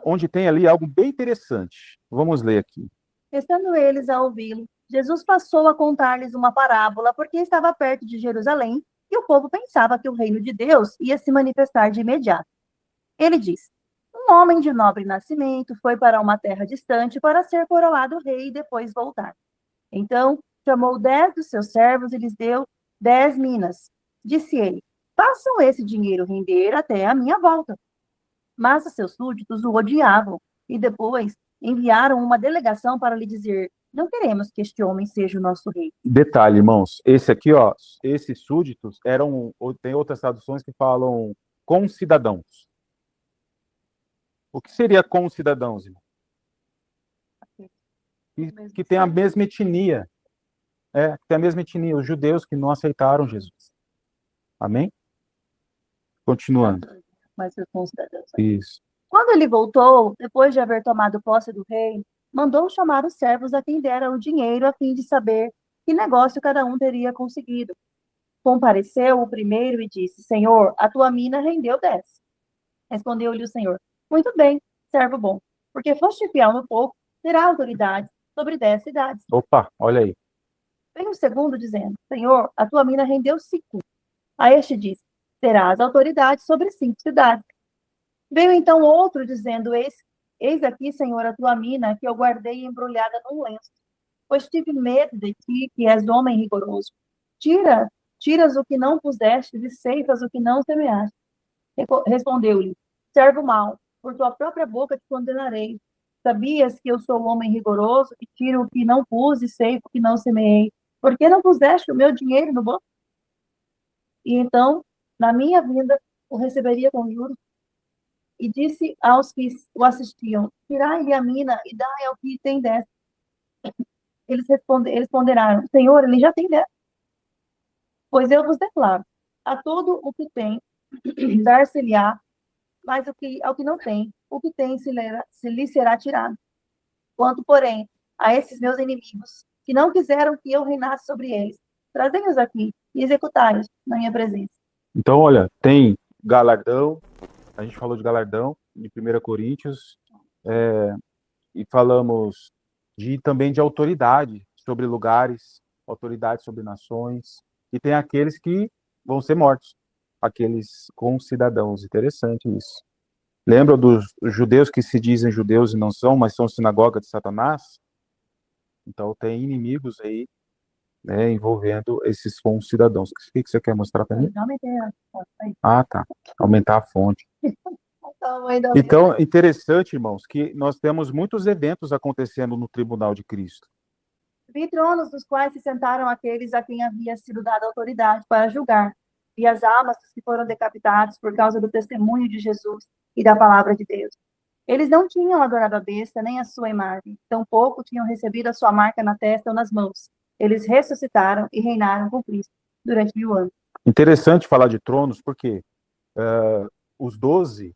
Speaker 1: onde tem ali algo bem interessante. Vamos ler aqui.
Speaker 2: Estando eles a ouvi-lo, Jesus passou a contar-lhes uma parábola, porque estava perto de Jerusalém, e o povo pensava que o reino de Deus ia se manifestar de imediato. Ele disse: um homem de nobre nascimento foi para uma terra distante para ser coroado rei e depois voltar. Então chamou 10 dos seus servos e lhes deu 10 minas. Disse ele: façam esse dinheiro render até a minha volta. Mas os seus súditos o odiavam e depois enviaram uma delegação para lhe dizer: não queremos que este homem seja o nosso rei.
Speaker 1: Detalhe, irmãos, esse aqui, ó, esses súditos tem outras traduções que falam concidadãos. O que seria concidadãos, irmão? Que tem a mesma etnia. Tem a mesma etnia, os judeus que não aceitaram Jesus. Amém? Continuando.
Speaker 2: Mas os concidadãos.
Speaker 1: Isso.
Speaker 2: Quando ele voltou, depois de haver tomado posse do rei, mandou chamar os servos a quem dera o dinheiro a fim de saber que negócio cada um teria conseguido. Compareceu o primeiro e disse: Senhor, a tua mina rendeu 10. Respondeu-lhe o Senhor: muito bem, servo bom, porque foste fiel no pouco, terá autoridade sobre 10 cidades.
Speaker 1: Opa, olha aí.
Speaker 2: Vem o segundo dizendo: Senhor, a tua mina rendeu 5. A este disse: terás autoridade sobre 5 cidades. Veio então outro dizendo: eis aqui, Senhor, a tua mina, que eu guardei embrulhada num lenço, pois tive medo de ti, que és homem rigoroso. Tiras o que não puseste e ceifas o que não semeaste. Respondeu-lhe: servo mau, por tua própria boca te condenarei. Sabias que eu sou homem rigoroso, que tiro o que não pus e ceifo o que não semeei? Por que não puseste o meu dinheiro no banco? E então, na minha vinda, o receberia com juros. E disse aos que o assistiam: tirai-lhe a mina e dai ao que tem 10. Eles ponderaram: Senhor, ele já tem 10. Pois eu vos declaro: a todo o que tem, dar-se-lhe-á, mas ao que não tem, o que tem se lhe será tirado. Quanto, porém, a esses meus inimigos, que não quiseram que eu reinasse sobre eles, trazei-os aqui e executai-os na minha presença.
Speaker 1: Então, olha, tem galardão, a gente falou de galardão, de 1 Coríntios, e falamos também de autoridade sobre lugares, autoridade sobre nações, e tem aqueles que vão ser mortos, aqueles concidadãos. Interessante isso. Lembra dos judeus que se dizem judeus e não são, mas são sinagoga de Satanás? Então tem inimigos aí, né, envolvendo esses concidadãos. O que você quer mostrar para mim? Ah, tá. Aumentar a fonte. Então, interessante, irmãos, que nós temos muitos eventos acontecendo no tribunal de Cristo.
Speaker 2: Vi tronos dos quais se sentaram aqueles a quem havia sido dada autoridade para julgar, e as almas dos que foram decapitados por causa do testemunho de Jesus e da palavra de Deus. Eles não tinham adorado a besta nem a sua imagem, tampouco tinham recebido a sua marca na testa ou nas mãos. Eles ressuscitaram e reinaram com Cristo durante 1000 anos.
Speaker 1: Interessante falar de tronos, porque os 12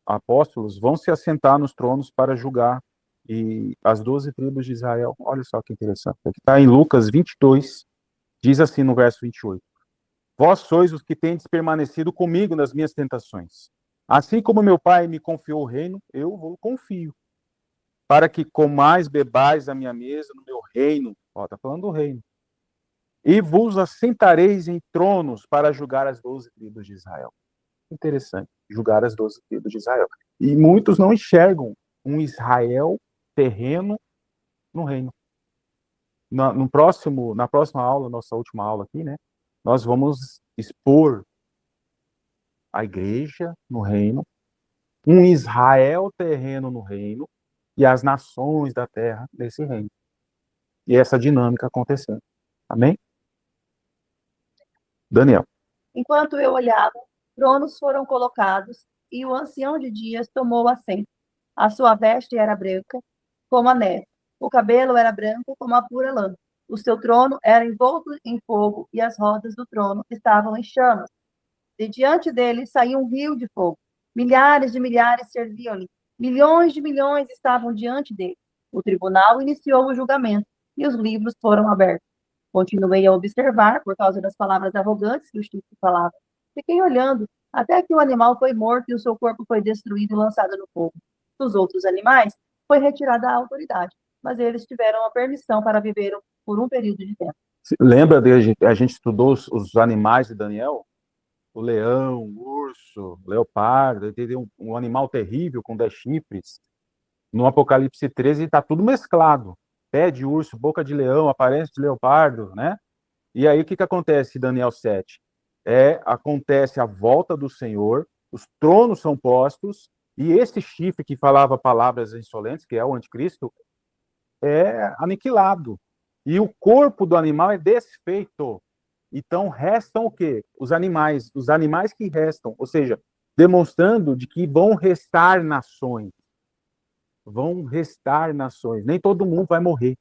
Speaker 1: apóstolos vão se assentar nos tronos para julgar, e as 12 tribos de Israel, olha só que interessante, aqui está em Lucas 22, diz assim no verso 28, vós sois os que tendes permanecido comigo nas minhas tentações, assim como meu pai me confiou o reino, eu vos confio, para que comais, bebais a minha mesa no meu reino, está falando do reino, e vos assentareis em tronos para julgar as 12 tribos de Israel. Interessante, julgar as 12 tribos de Israel. E muitos não enxergam um Israel terreno no reino. Na próxima aula, nossa última aula aqui, né, nós vamos expor a igreja no reino, um Israel terreno no reino e as nações da terra nesse reino. E essa dinâmica acontecendo. Amém? Daniel.
Speaker 2: Enquanto eu olhava, tronos foram colocados e o ancião de dias tomou assento. A sua veste era branca, como a neve. O cabelo era branco, como a pura lã. O seu trono era envolto em fogo e as rodas do trono estavam em chamas. De diante dele saía um rio de fogo. Milhares de milhares serviam-lhe. Milhões de milhões estavam diante dele. O tribunal iniciou o julgamento e os livros foram abertos. Continuei a observar, por causa das palavras arrogantes que o Chico falava. Fiquei olhando, até que o animal foi morto e o seu corpo foi destruído e lançado no fogo. Dos outros animais, foi retirada a autoridade, mas eles tiveram a permissão para viver por um período de tempo.
Speaker 1: Lembra a gente estudou os animais de Daniel? O leão, o urso, o leopardo, entendeu? Um animal terrível com 10 chifres. No Apocalipse 13 está tudo mesclado. Pé de urso, boca de leão, aparência de leopardo, né? E aí o que acontece em Daniel 7? Acontece a volta do Senhor, os tronos são postos, e esse chifre que falava palavras insolentes, que é o anticristo, é aniquilado. E o corpo do animal é desfeito. Então restam o quê? Os animais que restam, ou seja, demonstrando de que vão restar nações. Vão restar nações. Nem todo mundo vai morrer.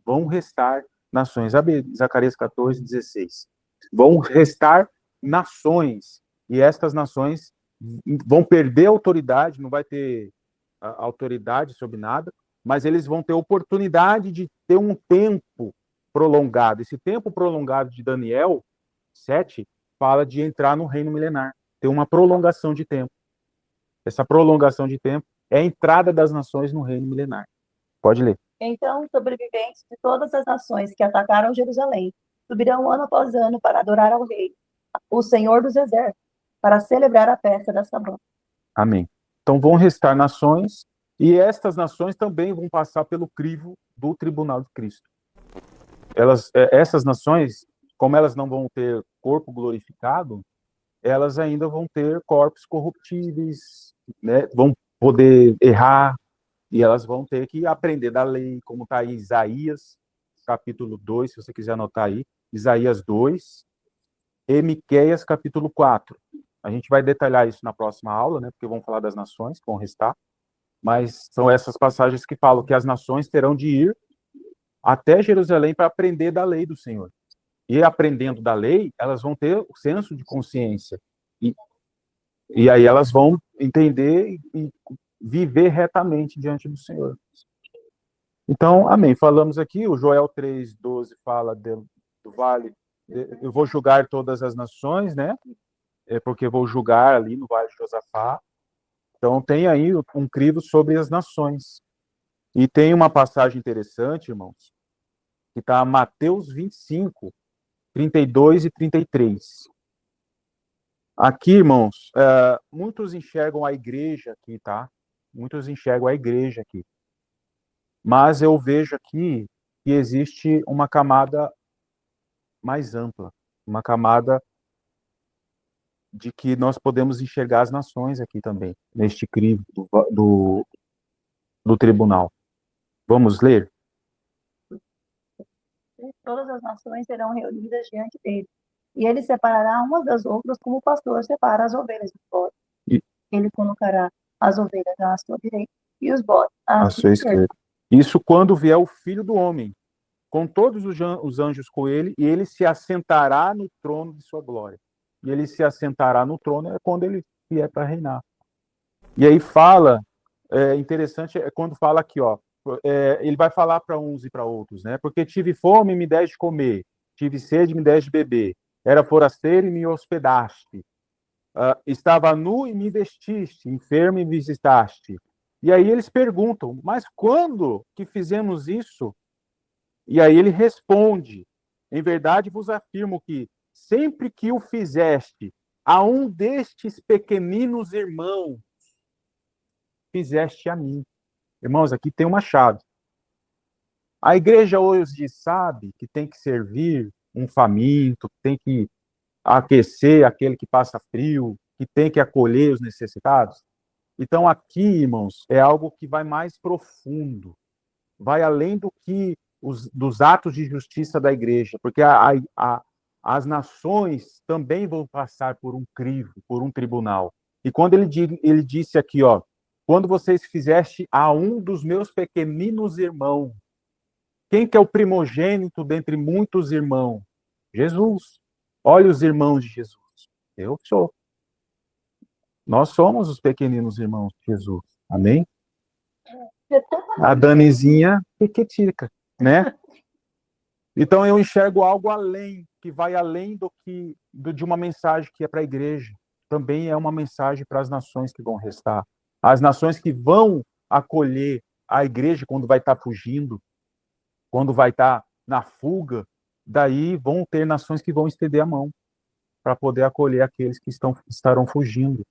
Speaker 1: Vão restar nações. Abre Zacarias 14, 16. Vão restar nações. E estas nações vão perder autoridade, não vai ter autoridade sobre nada, mas eles vão ter oportunidade de ter um tempo prolongado. Esse tempo prolongado de Daniel 7 fala de entrar no reino milenar, ter uma prolongação de tempo. Essa prolongação de tempo é a entrada das nações no reino milenar. Pode ler.
Speaker 2: Então, os sobreviventes de todas as nações que atacaram Jerusalém subirão ano após ano para adorar ao rei, o Senhor dos Exércitos, para celebrar a festa da Sabã.
Speaker 1: Amém. Então vão restar nações, e estas nações também vão passar pelo crivo do tribunal de Cristo. Essas nações, como elas não vão ter corpo glorificado, elas ainda vão ter corpos corruptíveis, né? Vão poder errar, e elas vão ter que aprender da lei, como está em Isaías, capítulo 2, se você quiser anotar aí, Isaías 2 e Miqueias, capítulo 4. A gente vai detalhar isso na próxima aula, né, porque vamos falar das nações que vão restar, mas são essas passagens que falam que as nações terão de ir até Jerusalém para aprender da lei do Senhor. E aprendendo da lei, elas vão ter o senso de consciência. E aí elas vão entender e viver retamente diante do Senhor. Então, amém. Falamos aqui, o Joel 3:12 fala do vale, eu vou julgar todas as nações, né? Porque vou julgar ali no vale de Josafá. Então, tem aí um crivo sobre as nações. E tem uma passagem interessante, irmãos, que está Mateus 25, 32 e 33. Aqui, irmãos, muitos enxergam a igreja aqui, tá? Muitos enxergam a igreja aqui. Mas eu vejo aqui que existe uma camada mais ampla, uma camada de que nós podemos enxergar as nações aqui também, neste crivo do tribunal. Vamos ler?
Speaker 2: Todas as nações serão reunidas diante dele, e ele separará umas das outras como o pastor separa as ovelhas dos bodes. Ele colocará as ovelhas à sua direita e os bodes à sua esquerda.
Speaker 1: Isso quando vier o Filho do Homem, com todos os anjos com ele, e ele se assentará no trono de sua glória. E ele se assentará no trono é quando ele vier para reinar. E aí fala, interessante, é quando fala aqui, ó, ele vai falar para uns e para outros, né? Porque tive fome e me deste de comer, tive sede e me deste de beber, era forasteiro e me hospedaste, estava nu e me vestiste, enfermo e me visitaste. E aí eles perguntam, mas quando que fizemos isso? E aí ele responde, em verdade vos afirmo que sempre que o fizeste a um destes pequeninos irmãos, fizeste a mim. Irmãos, aqui tem uma chave. A igreja hoje sabe que tem que servir um faminto, que tem que aquecer aquele que passa frio, que tem que acolher os necessitados. Então aqui, irmãos, é algo que vai mais profundo, vai além do que dos atos de justiça da igreja, porque as nações também vão passar por um crivo, por um tribunal. E quando ele disse aqui, ó, quando vocês fizeste a um dos meus pequeninos irmãos, quem que é o primogênito dentre muitos irmãos? Jesus. Olha os irmãos de Jesus. Eu sou. Nós somos os pequeninos irmãos de Jesus. Amém? A Danizinha pequetica, né? Então eu enxergo algo além, que vai além de uma mensagem que é para a igreja. Também é uma mensagem para as nações que vão restar. As nações que vão acolher a igreja quando vai estar fugindo, quando vai estar na fuga, daí vão ter nações que vão estender a mão para poder acolher aqueles que estarão fugindo.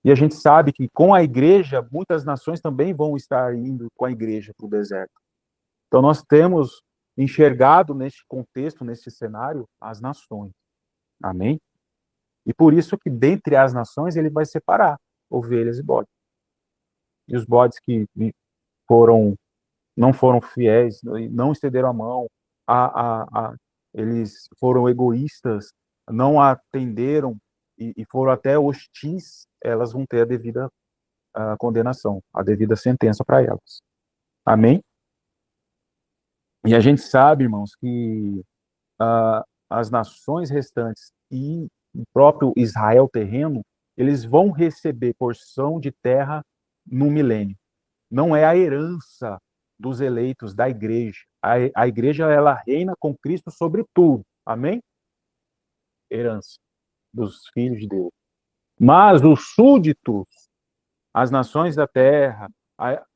Speaker 1: E a gente sabe que com a igreja, muitas nações também vão estar indo com a igreja para o deserto. Então nós temos enxergado neste contexto, neste cenário, as nações. Amém? E por isso que dentre as nações ele vai separar ovelhas e bodes. E os bodes que não foram fiéis, não estenderam a mão, eles foram egoístas, não atenderam e foram até hostis, elas vão ter a devida condenação, a devida sentença para elas. Amém? E a gente sabe, irmãos, que as nações restantes e o próprio Israel terreno, eles vão receber porção de terra no milênio. Não é a herança dos eleitos da igreja. A igreja, ela reina com Cristo sobre tudo. Amém? Herança dos filhos de Deus. Mas os súditos, as nações da terra,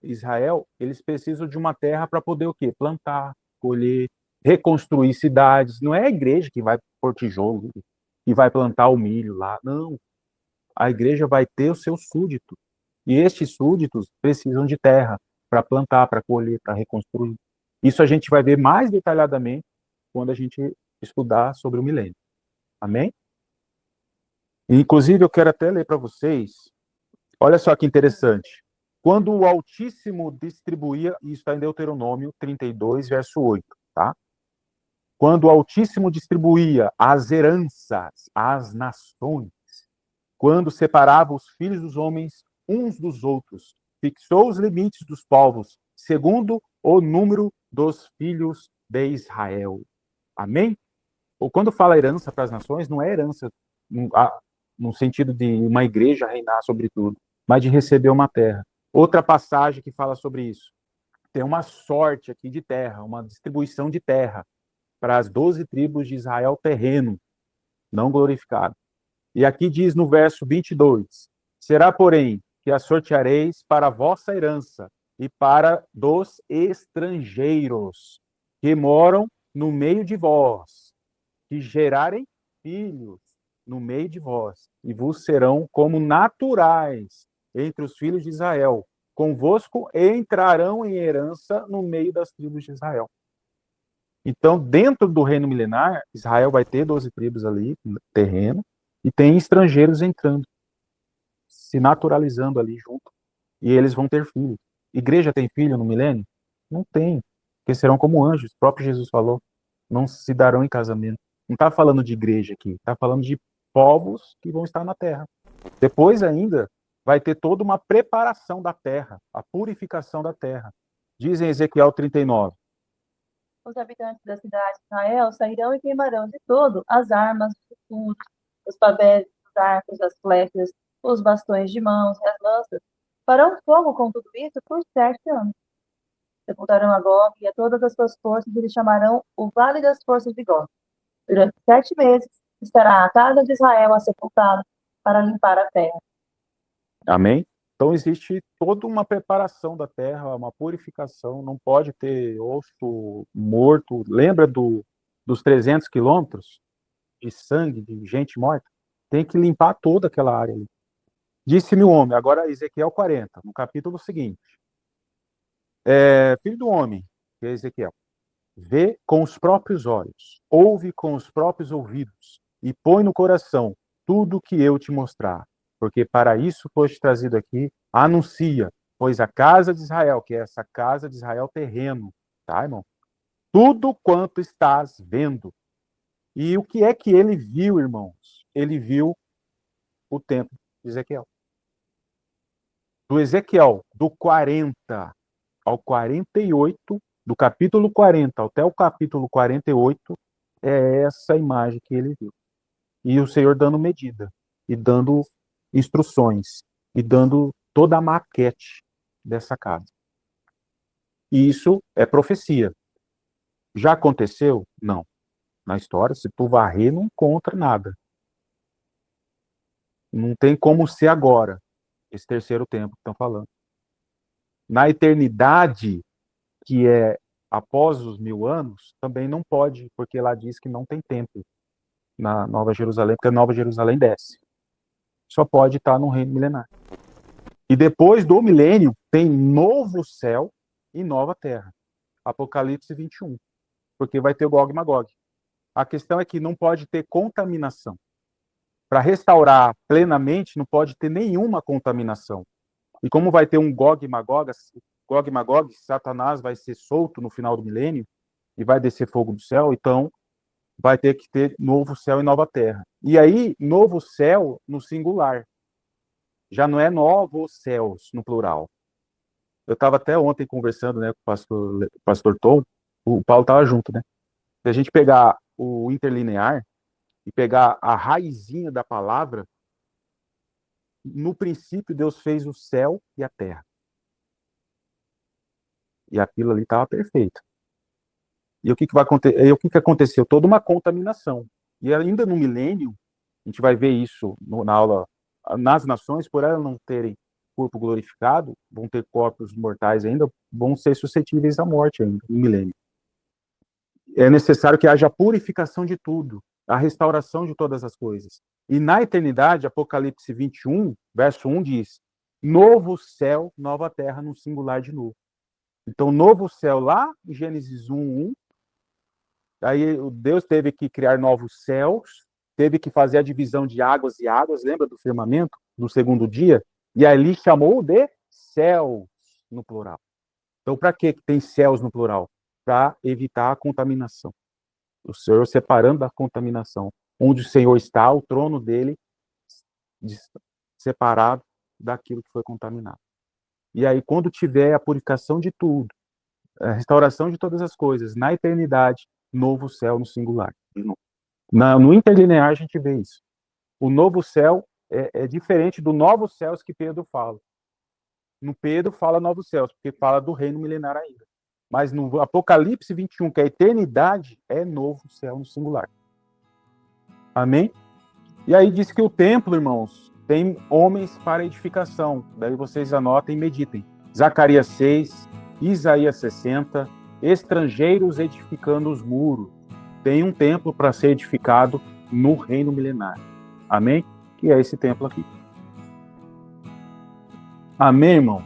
Speaker 1: Israel, eles precisam de uma terra para poder o quê? Plantar, colher, reconstruir cidades. Não é a igreja que vai pôr tijolo e vai plantar o milho lá. Não. A igreja vai ter o seu súdito. E estes súditos precisam de terra para plantar, para colher, para reconstruir. Isso a gente vai ver mais detalhadamente quando a gente estudar sobre o milênio. Amém? Inclusive, eu quero até ler para vocês. Olha só que interessante. Quando o Altíssimo distribuía, isso está em Deuteronômio 32, verso 8, tá? quando o Altíssimo distribuía as heranças às nações, quando separava os filhos dos homens uns dos outros, fixou os limites dos povos, segundo o número dos filhos de Israel. Amém? Ou quando fala herança para as nações, não é herança no sentido de uma igreja reinar sobre tudo, mas de receber uma terra. Outra passagem que fala sobre isso. Tem uma sorte aqui de terra, uma distribuição de terra para as 12 tribos de Israel terreno, não glorificado. E aqui diz no verso 22, será, porém, que a sorteareis para a vossa herança e para dos estrangeiros que moram no meio de vós, que gerarem filhos no meio de vós, e vos serão como naturais entre os filhos de Israel. Convosco entrarão em herança no meio das tribos de Israel. Então, dentro do reino milenar, Israel vai ter 12 tribos ali, terreno, e tem estrangeiros entrando, se naturalizando ali junto, e eles vão ter filhos. Igreja tem filho no milênio? Não tem, porque serão como anjos, o próprio Jesus falou, não se darão em casamento. Não está falando de igreja aqui, está falando de povos que vão estar na terra. Depois ainda vai ter toda uma preparação da terra, a purificação da terra. Diz em Ezequiel 39.
Speaker 2: Os habitantes da cidade de Israel sairão e queimarão de todo as armas, os escudos, os pavés, os arcos, as flechas, os bastões de mãos e as lanças. Farão fogo com tudo isso por 7 anos. Sepultarão a Gog e a todas as suas forças e lhe chamarão o Vale das Forças de Gog. Durante 7 meses estará a casa de Israel sepultada para limpar a terra.
Speaker 1: Amém? Então existe toda uma preparação da terra, uma purificação, não pode ter osso morto. Lembra dos 300 quilômetros de sangue, de gente morta? Tem que limpar toda aquela área ali. Disse-me o homem, agora Ezequiel 40, no capítulo seguinte. Filho do homem, que é Ezequiel, vê com os próprios olhos, ouve com os próprios ouvidos, e põe no coração tudo o que eu te mostrar. Porque para isso foste trazido aqui, anuncia, pois a casa de Israel, que é essa casa de Israel terreno, tá, irmão? Tudo quanto estás vendo. E o que é que ele viu, irmãos? Ele viu o templo de Ezequiel. Do Ezequiel, do 40 ao 48, do capítulo 40 até o capítulo 48, é essa imagem que ele viu. E o Senhor dando medida, e dando instruções, e dando toda a maquete dessa casa. E isso é profecia. Já aconteceu? Não. Na história, se tu varrer, não encontra nada. Não tem como ser agora, esse terceiro tempo que estão falando. Na eternidade, que é após os 1000 anos, também não pode, porque lá diz que não tem templo na Nova Jerusalém, porque a Nova Jerusalém desce. Só pode estar no reino milenar. E depois do milênio, tem novo céu e nova terra. Apocalipse 21. Porque vai ter Gog e Magog. A questão é que não pode ter contaminação. Para restaurar plenamente, não pode ter nenhuma contaminação. E como vai ter um Gog e Magog, Satanás vai ser solto no final do milênio e vai descer fogo do céu, então vai ter que ter novo céu e nova terra. E aí, novo céu no singular. Já não é novos céus no plural. Eu estava até ontem conversando, né, com o pastor Tom, o Paulo estava junto, né? Se a gente pegar o interlinear e pegar a raizinha da palavra, no princípio Deus fez o céu e a terra. E aquilo ali estava perfeito. E o que vai acontecer? E o que aconteceu? Toda uma contaminação. E ainda no milênio, a gente vai ver isso na aula, nas nações, por elas não terem corpo glorificado, vão ter corpos mortais ainda, vão ser suscetíveis à morte ainda, no milênio. É necessário que haja a purificação de tudo, a restauração de todas as coisas. E na eternidade, Apocalipse 21, verso 1 diz, novo céu, nova terra, no singular de novo. Então, novo céu lá, em Gênesis 1, aí Deus teve que criar novos céus, teve que fazer a divisão de águas e águas, lembra do firmamento, no segundo dia? E ali chamou de céus, no plural. Então, para que tem céus no plural? Para evitar a contaminação. O Senhor separando da contaminação. Onde o Senhor está, o trono dele separado daquilo que foi contaminado. E aí, quando tiver a purificação de tudo, a restauração de todas as coisas, na eternidade, novo céu no singular. No interlinear a gente vê isso. O novo céu é diferente do novos céus que Pedro fala. No Pedro fala novos céus, porque fala do reino milenar ainda. Mas no Apocalipse 21, que é a eternidade, é novo céu no singular. Amém? E aí diz que o templo, irmãos, tem homens para edificação. Daí vocês anotem e meditem. Zacarias 6, Isaías 60, estrangeiros edificando os muros. Tem um templo para ser edificado no reino milenar. Amém? Que é esse templo aqui. Amém, irmão?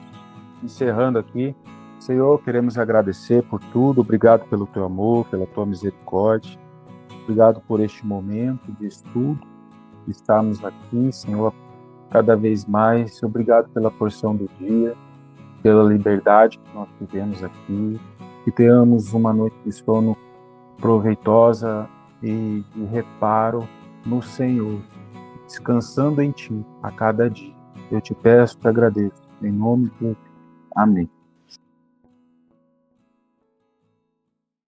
Speaker 1: Encerrando aqui. Senhor, queremos agradecer por tudo. Obrigado pelo teu amor, pela tua misericórdia. Obrigado por este momento de estudo. Estarmos aqui, Senhor, cada vez mais. Obrigado pela porção do dia, pela liberdade que nós tivemos aqui. Que tenhamos uma noite de sono proveitosa e de reparo no Senhor, descansando em Ti a cada dia. Eu te peço, te agradeço. Em nome de Jesus. Amém.